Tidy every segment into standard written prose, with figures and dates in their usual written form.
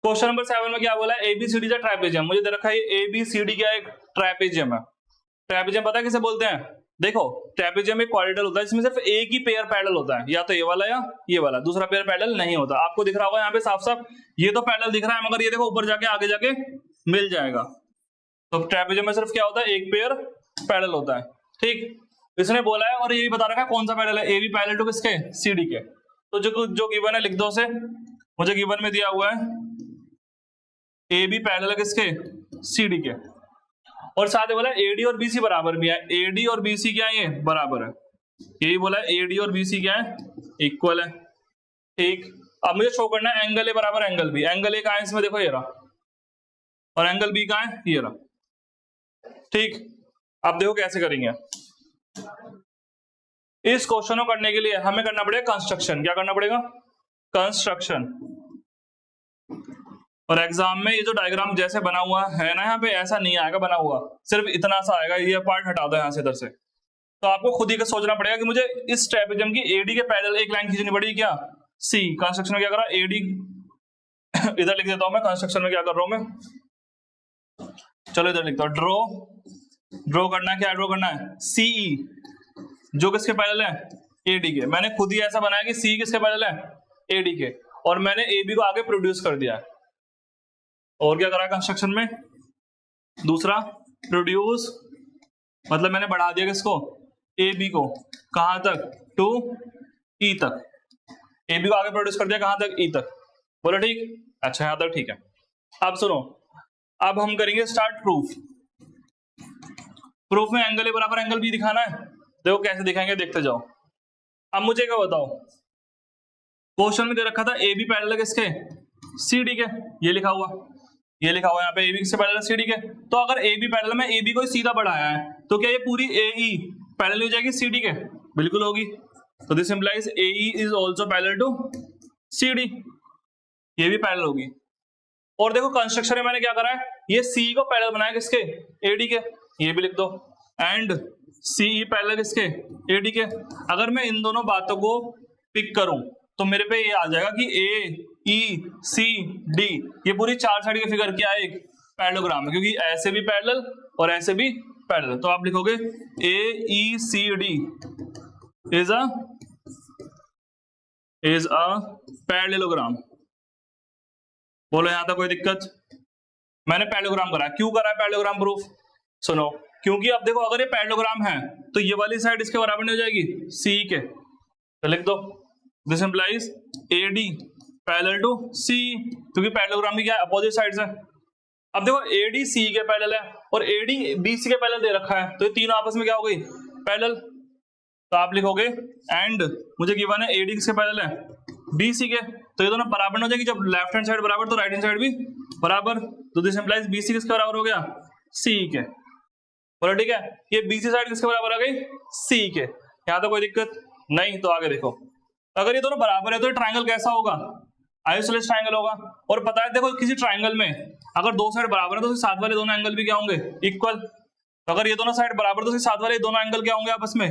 Question number 7 में क्या बोला है, एबीसीडी का ट्राइपेजियम, मुझे दे रखा है एबीसीडी क्या एक ट्राइपेजियम है। ट्राइपेजियम पता है किसे बोलते हैं? देखो ट्राइपेजियम एक क्वाड्रिलेटरल होता है जिसमें सिर्फ एक ही पेयर पैरेलल होता है, या तो ये वाला या ये वाला, दूसरा पेयर पैरेलल नहीं होता। आपको दिख रहा होगा यहाँ पे साफ साफ, ये तो पैरेलल दिख रहा है मगर ये देखो ऊपर जाके आगे जाके मिल जाएगा। तो ट्राइपेजियम में सिर्फ क्या होता है, एक पेयर पैरेलल होता है। ठीक, इसने बोला है और ये भी बता रखा है कौन सा पैरेलल है, ए बी पैरेलल टू किसके, सी डी के। तो जो गिवन है लिख दो उसे, मुझे गिवन में दिया हुआ है ए बी पैरेलल किसके, सी डी के। और साथ ही बोला एडी और बीसी बराबर भी है, एडी और बीसी क्या है, ये बराबर है। यही बोला है एडी और बीसी क्या है, इक्वल है। ठीक, अब मुझे शो करना है एंगल ए बराबर एंगल बी। एंगल ए का है इसमें देखो ये रहा, और एंगल बी का है ये रहा। ठीक, अब देखो कैसे करेंगे इस क्वेश्चन को करने के लिए, हमें करना पड़ेगा कंस्ट्रक्शन। क्या करना पड़ेगा, कंस्ट्रक्शन। और एग्जाम में ये जो डायग्राम जैसे बना हुआ है ना यहाँ पे, ऐसा नहीं आएगा बना हुआ, सिर्फ इतना सा आएगा, ये पार्ट हटा दो यहाँ से इधर से। तो आपको खुद ही का सोचना पड़ेगा कि मुझे इस ट्राइपेजियम की एडी के पैरेलल एक लाइन खींचनी पड़ेगी क्या, सी। कंस्ट्रक्शन में क्या करा, एडी इधर लिख देता हूं मैं, कंस्ट्रक्शन में क्या कर रहा हूं मैं, चलो इधर लिखता हूं, ड्रॉ करना है, क्या ड्रॉ करना है, सीई, जो किसके पैरेलल है, एडी के। मैंने खुद ही ऐसा बनाया कि सी किसके पैरेलल है, एडी के, और मैंने एबी को आगे प्रोड्यूस कर दिया है। और क्या करा कंस्ट्रक्शन में, दूसरा प्रोड्यूस, मतलब मैंने बढ़ा दिया किसको, ए बी को, कहां तक, टू ई तक। ए बी को आगे प्रोड्यूस कर दिया कहां तक, ई तक। बोलो ठीक, अच्छा यहां तक ठीक है। अब सुनो, अब हम करेंगे स्टार्ट प्रूफ। प्रूफ में एंगल ए बराबर एंगल बी दिखाना है। देखो कैसे दिखाएंगे, देखते जाओ। अब मुझे क्या बताओ, क्वेश्चन में दे रखा था ए बी पैरेलल किसके, सी डी के, ये लिखा हुआ यहाँ पे ए बी किससे पैरेलल, सी डी के। तो अगर ए बी पैरेलल में ए बी को सीधा बढ़ाया है तो क्या ये पूरी ए ई पैरेलल हो जाएगी सी डी के, बिल्कुल होगी। तो this implies A E is also parallel to C D, ये भी पैरेलल होगी। और देखो कंस्ट्रक्शन में मैंने क्या करा है, ये सी को पैरेलल बनाया किसके, ए डी के, ये भी लिख दो। एंड सी ई पैरेलल किसके, ए डी के। अगर मैं इन दोनों बातों को पिक करूं तो मेरे पे ये आ जाएगा कि ए ई सी डी, ये पूरी चार साइड की फिगर क्या है, एक पैरेललोग्राम है, क्योंकि ऐसे भी पैरेलल और ऐसे भी पैरेलल। तो आप लिखोगे A E C D is a parallelogram. बोलो यहां तक कोई दिक्कत? मैंने पैरेललोग्राम करा, क्यों करा है पैरेललोग्राम प्रूफ, सुनो। क्योंकि अब देखो अगर ये पैरेललोग्राम है तो ये वाली साइड इसके बराबर नहीं हो जाएगी, सी के, तो लिख दो this implies A D parallel to C, क्योंकि पैरेललोग्राम की क्या है, अपोजिट साइड्स है। अब देखो ए डी सी के पैरेलल है और ए डी बी सी के पैरेलल दे रखा है, तो ये तीनों आपस में क्या हो गई, पैरेलल। तो आप लिखोगे एंड मुझे गिवन है ए डी किसके पैरेलल है, बी सी के, तो ये दोनों बराबर न हो जाएगी। जब लेफ्ट हैंड साइड बराबर तो राइट हैंड साइड भी बराबर, तो दिस इंप्लाइज बी सी किसके बराबर हो गया, सी के। बोलो ठीक है, ये बी सी साइड किसके बराबर आ गई, सी के। यहाँ तो कोई दिक्कत नहीं। तो आगे देखो, अगर ये दोनों बराबर है तो ये ट्राइंगल कैसा होगा, आइसोसेलेस ट्राइंगल होगा। और पता है देखो किसी ट्राइंगल में अगर दो साइड बराबर है तो साथ वाले दोनों एंगल भी क्या होंगे, इक्वल। तो अगर ये दोनों साइड बराबर तो साथ वाले दोनों एंगल क्या होंगे, आपस में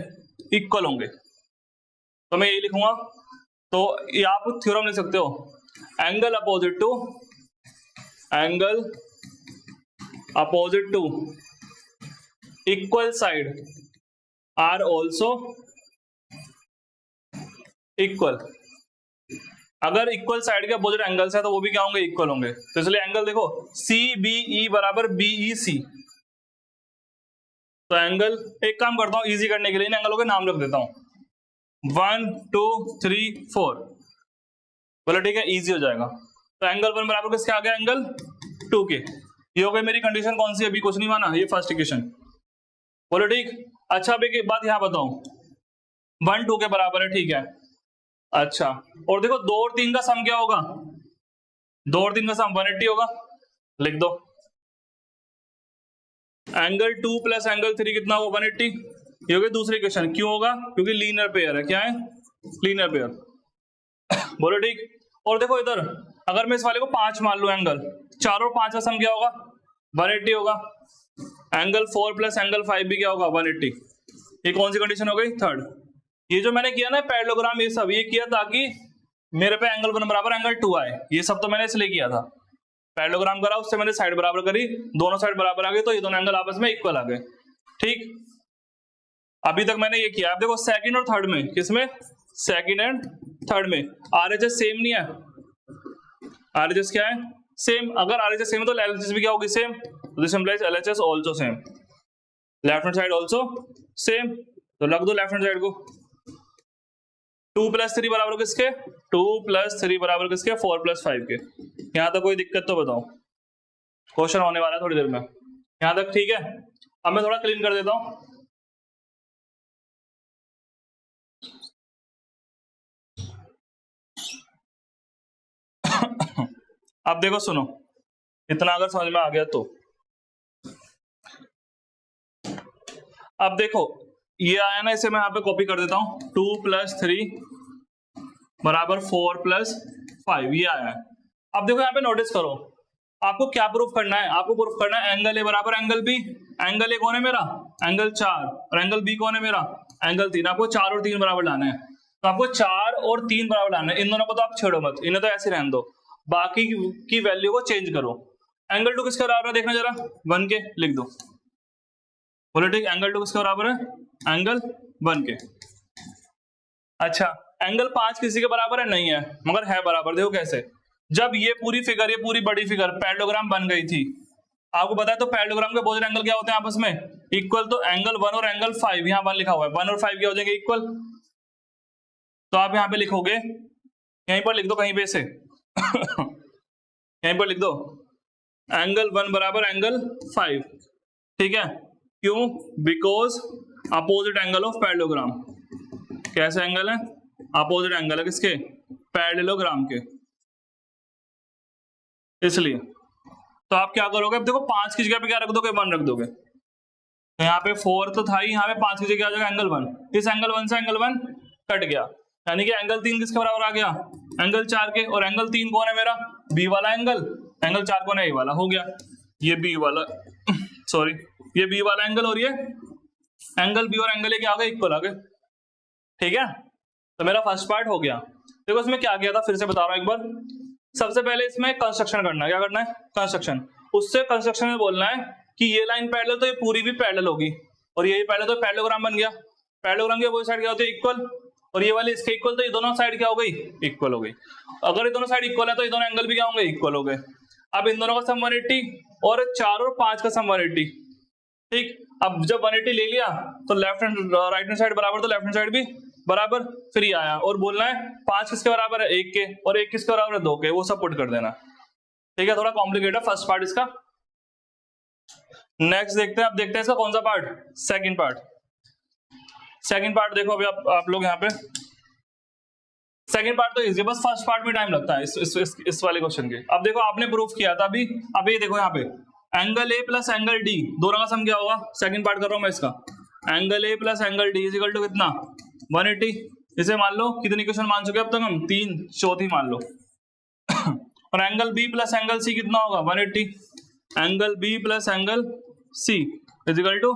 इक्वल होंगे। तो मैं यही लिखूंगा। तो ये आप थ्योरम लिख सकते हो, angle opposite to equal side are also equal. अगर इक्वल साइड के अपोजिट एंगल्स है तो वो भी क्या होंगे, इक्वल होंगे। तो इसलिए एंगल देखो सी बी ई बराबर बी ई सी। तो एंगल, एक काम करता हूं इजी करने के लिए इन एंगलों के नाम रख देता हूं, 1 2 3 4। बोलो ठीक है, इजी हो जाएगा। तो एंगल 1 बराबर किसके आ गया, एंगल 2 के। ये हो गई मेरी कंडीशन, कौन सी, अभी कुछ नहीं माना, ये फर्स्ट इक्वेशन। बोलो ठीक। अच्छा अब एक बात यहां बताऊं, 1 2 के बराबर है, ठीक है। अच्छा, और देखो 2 और 3 का सम क्या होगा, 2 और 3 का सम 180 होगा, लिख दो। एंगल 2 प्लस एंगल 3 कितना होगा, 180। ये हो गई दूसरी इक्वेशन। क्यों होगा, क्योंकि लीनियर पेयर है। क्या है, लीनियर पेयर। बोलो ठीक। और देखो इधर अगर मैं इस वाले को 5 मान लूं, एंगल 4 और 5 का सम क्या होगा, 180 होगा। एंगल 4 प्लस एंगल 5 भी क्या होगा, 180। ये कौन सी कंडीशन हो गई, थर्ड। ये जो मैंने किया ना पैरेललोग्राम, ये सब ये किया ताकि मेरे पे एंगल 1 बराबर एंगल 2 आए। ये सब तो मैंने इसलिए किया था। पैरेललोग्राम करा, उससे मैंने साइड बराबर करी, दोनों साइड बराबर आ गई, तो ये दोनों एंगल आपस में इक्वल आ गए। ठीक, अभी तक मैंने ये किया। आप देखो सेकंड और थर्ड में, किसमें, सेकंड एंड थर्ड में आरएचएस सेम नहीं है, आरएचएस क्या है, सेम। अगर आरएचएस सेम है तो एलएचएस भी क्या होगी, same. This implies LHS also same, left hand side also same, तो लग दो लेफ्ट हैंड साइड को। 2 + 3 बराबर किसके, 2 + 3 बराबर किसके, 4 + 5 के। यहां तक कोई दिक्कत तो बताओ, क्वेश्चन होने वाला है थोड़ी देर में, यहां तक ठीक है। अब मैं थोड़ा क्लीन कर देता हूं। अब देखो सुनो, इतना अगर समझ में आ गया तो अब देखो ये आया ना, इसे मैं यहाँ पे कॉपी कर देता हूं। 2 + 3 बराबर 4 + 5, ये आया है। अब देखो यहाँ पे नोटिस करो, आपको क्या प्रूफ करना है, आपको प्रूफ करना है एंगल ए बराबर एंगल बी। एंगल ए कौन है मेरा, एंगल 4, और एंगल बी कौन है मेरा, एंगल 3। आपको 4 और 3 बराबर लाना है, तो आपको 4 और 3 बराबर लाना है। इन दोनों को तो आप छेड़ो मत, इन्हें तो ऐसे रहने दो, बाकी की वैल्यू को चेंज करो। एंगल 2 किसके बराबर है, देखना जरा, 1 के लिख दो, बोलो ठीक। एंगल 2 किसके बराबर है, एंगल 1 के। अच्छा, एंगल 5 किसी के बराबर है, नहीं है, मगर है बराबर। देखो कैसे, जब ये पूरी फिगर, ये पूरी बड़ी फिगर पैरेललोग्राम बन गई थी, आपको पता है, तो पैरेललोग्राम के अपोजिट एंगल क्या होते हैं आपस में, इक्वल। तो एंगल 1 और एंगल 5, यहाँ 1 लिखा हुआ है, 1 और 5 क्या हो जाएंगे, इक्वल। तो आप यहाँ पे लिखोगे, यहीं पर लिख दो कहीं पे से यहीं पर लिख दो एंगल 1 बराबर एंगल 5, ठीक है। क्यों, because opposite angle of parallelogram. कैसे एंगल है, अपोजिट एंगल है किसके, पैरेललोग्राम के, इसलिए। तो आप क्या करोगे, अब देखो 5 की जगह पे क्या रख दोगे, 1 रख दोगे। तो यहाँ पे 4 तो था ही, यहाँ पे 5 की जगह आ जाएगा एंगल 1। इस एंगल 1 से एंगल 1 कट गया, यानी कि एंगल 3 किसके बराबर आ गया, एंगल 4 के। और एंगल 3 कौन है मेरा, बी वाला एंगल। एंगल 4 कौन है, ए वाला, हो गया। ये बी वाला सॉरी, ये बी वाला एंगल, और ये एंगल बी और एंगल ए क्या आ गए, इक्वल आ गए, ठीक है। तो मेरा फर्स्ट पार्ट हो गया। देखो इसमें क्या किया था, फिर से बता रहा हूं एक बार। सबसे पहले इसमें कंस्ट्रक्शन करना है, क्या करना है, कंस्ट्रक्शन। उससे कंस्ट्रक्शन में बोलना है कि ये लाइन पैरेलल, तो ये पूरी भी पैरेलल होगी, और यही पहले तो पैरेललोग्राम बन गया। पैरेललोग्राम की अपोजिट साइड क्या होती है, इक्वल, और ये वाली इसके इक्वल, तो ये दोनों साइड क्या हो गई, इक्वल हो गई। अगर ये दोनों साइड इक्वल है तो ये दोनों एंगल भी क्या होंगे, इक्वल हो गए। अब इन दोनों का सम 180 और 4 और 5 का सम 180, ठीक। अब जब 180 ले लिया तो left hand right hand side बराबर, तो लेफ्ट हैंड साइड भी बराबर। फिर ये आया और बोलना है 5 किसके बराबर है, 1 के, और 1 किसके बराबर है, 2 के, वो सब पुट कर देना, ठीक है। थोड़ा कॉम्प्लिकेटेड है फर्स्ट पार्ट इसका। नेक्स्ट देखते हैं, अब देखते हैं इसका कौन सा part, second part. Second part देखो अभी आप लोग यहाँ पे, सेकंड पार्ट तो इजी, बस फर्स्ट पार्ट में टाइम लगता है इस वाले क्वेश्चन के। अब देखो आपने प्रूफ किया था अभी, अब ये देखो यहाँ पे angle A plus angle D, दोनों का सम क्या होगा, सेकंड पार्ट कर रहा हूं मैं इसका। Angle A plus angle D is equal to कितना, 180। इसे मान लो कितनी क्वेश्चन मान चुके अब तक हम, 3, चौथी मान लो और angle B plus angle C कितना होगा, 180। Angle B plus angle C is equal to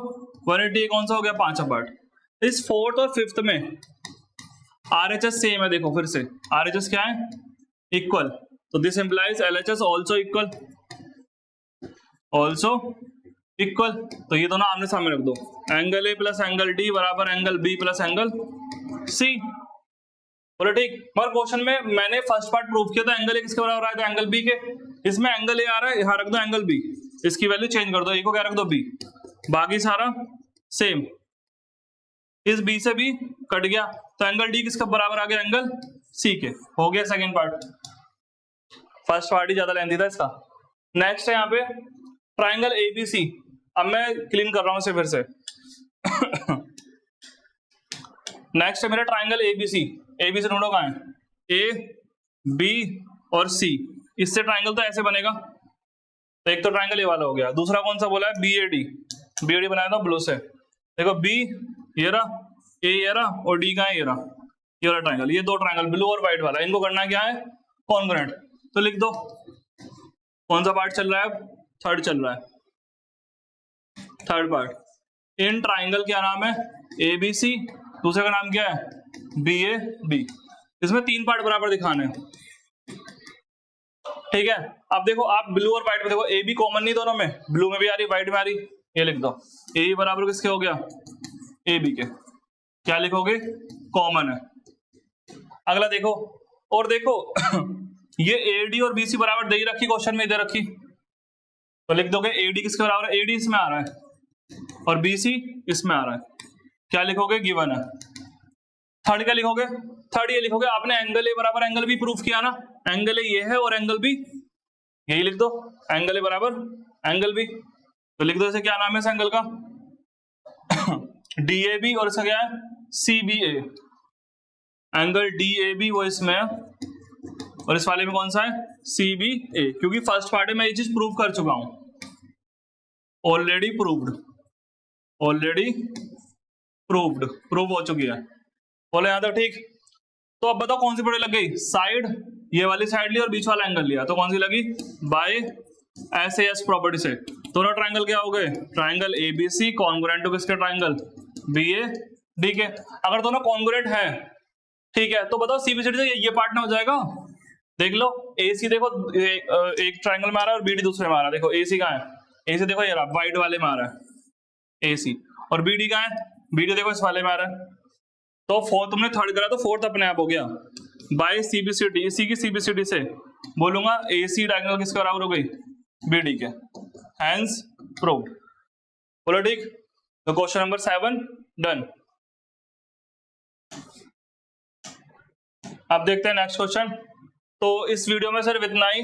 180, कौन सा हो गया, 5वां पार्ट। इस फोर्थ और फिफ्थ में आरएचएस सेम है, देखो फिर से आरएचएस क्या है, इक्वल। तो this implies LHS also equal, also equal. तो ये दोनों आमने सामने रख दो, angle A plus angle D बराबर angle B plus angle C, बोलो ठीक। मगर क्वेश्चन में मैंने फर्स्ट पार्ट प्रूव किया था, एंगल ए किसके बराबर आया था, एंगल बी के। इसमें एंगल ए आ रहा है, यहाँ रख दो एंगल बी, इसकी वैल्यू चेंज कर दो, ए को क्या रख दो, बी, बाकी सारा सेम। इस बी से बी कट गया, तो एंगल डी किसका बराबर आ गया, एंगल सी के, हो गया सेकंड पार्ट। फर्स्ट पार्ट ही ज्यादा लेंथी था इसका। नेक्स्ट है यहाँ पे ट्राइंगल एबीसी। अब मैं क्लीन कर रहा हूं इसे फिर से नेक्स्ट है मेरा ट्राइंगल एबीसी। एबीसी ढूंढो कहां है, ए बी और सी। इससे ट्राइंगल तो ऐसे बनेगा, तो एक तो ट्राइंगल ये वाला हो गया, दूसरा कौन सा बोला है, B A D. B A D बनाया था ब्लू से, देखो बी ये रहा, ए ये रहा, और डी का है ये रहा, ये वाला ट्राइंगल। ये दो ट्राइंगल ब्लू और व्हाइट वाला, इनको करना क्या है, कॉन्ग्रुएंट। तो लिख दो कौन सा पार्ट चल रहा है, अब थर्ड चल रहा है, थर्ड पार्ट। इन ट्राइंगल क्या नाम है, ए बी सी, दूसरे का नाम क्या है, बी ए बी। इसमें 3 पार्ट बराबर दिखाने हैं, ठीक है। अब देखो आप ब्लू और व्हाइट में देखो, ए बी कॉमन नहीं दोनों में, ब्लू में भी आ रही व्हाइट में आ रही, ये लिख दो ए बराबर किसके हो गया, ए बी के, क्या लिखोगे, कॉमन है। अगला देखो, और देखो ये एडी और बीसी बराबर दे ही रखी, क्वेश्चन में दे रखी, तो लिख दोगे एडी किसके बराबर है, एडी इसमें आ रहा है और बीसी इसमें आ रहा है, क्या लिखोगे, गिवन है। थर्ड क्या लिखोगे, थर्ड ये लिखोगे आपने एंगल ए बराबर एंगल बी प्रूफ किया ना, एंगल ए ये है और एंगल बी यही लिख दो, एंगल ए बराबर एंगल बी, तो लिख दो इसे क्या नाम है इस एंगल का डी ए बी, और इसका क्या है, C B A, angle D A B वो इसमें है और इस वाले में कौन सा है, सी बी ए, क्योंकि फर्स्ट पार्ट में मैं ये चीज प्रूव कर चुका हूं, already proved, already proved, prove हो चुकी है, बोले यहां तक ठीक। तो अब बताओ कौन सी पढ़े लग गई, साइड ये वाली साइड ली और बीच वाला एंगल लिया, तो कौन सी लगी, बाय SAS प्रॉपर्टी से। दोनों ट्राइंगल क्या हो गए, ट्राइंगल ABC कॉन्ग्रुएंट टू किसके, ट्राइंगल BAD के। अगर दोनों कॉन्ग्रुएंट है, ठीक है, तो बताओ CBCD से ये पार्ट ना हो जाएगा, देख लो AC देखो एक ट्राइंगल में आ रहा है और BD दूसरे में आ रहा है, देखो AC कहाँ है, AC देखो ये रहा व्हाइट वाले में आ रहा है AC, और BD कहाँ है, BD देखो इस वाले में आ रहा है, तो फोर्थ तुमने थर्ड करा तो फोर्थ अपने आप हो गया, बाय CBCD, इसी की CBCD से बोलूंगा AC डायगोनल किसके बराबर हो गई, BD के, हैंस प्रूव्ड, बोलो ठीक। तो क्वेश्चन नंबर 7 डन। अब देखते हैं नेक्स्ट क्वेश्चन। तो इस वीडियो में सिर्फ इतना ही।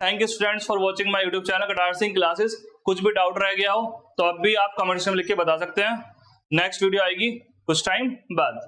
Thank you students for watching my YouTube channel Katar Singh classes. कुछ भी डाउट रह गया हो तो अब भी आप कमेंट्स में लिख के बता सकते हैं। नेक्स्ट वीडियो आएगी कुछ टाइम बाद।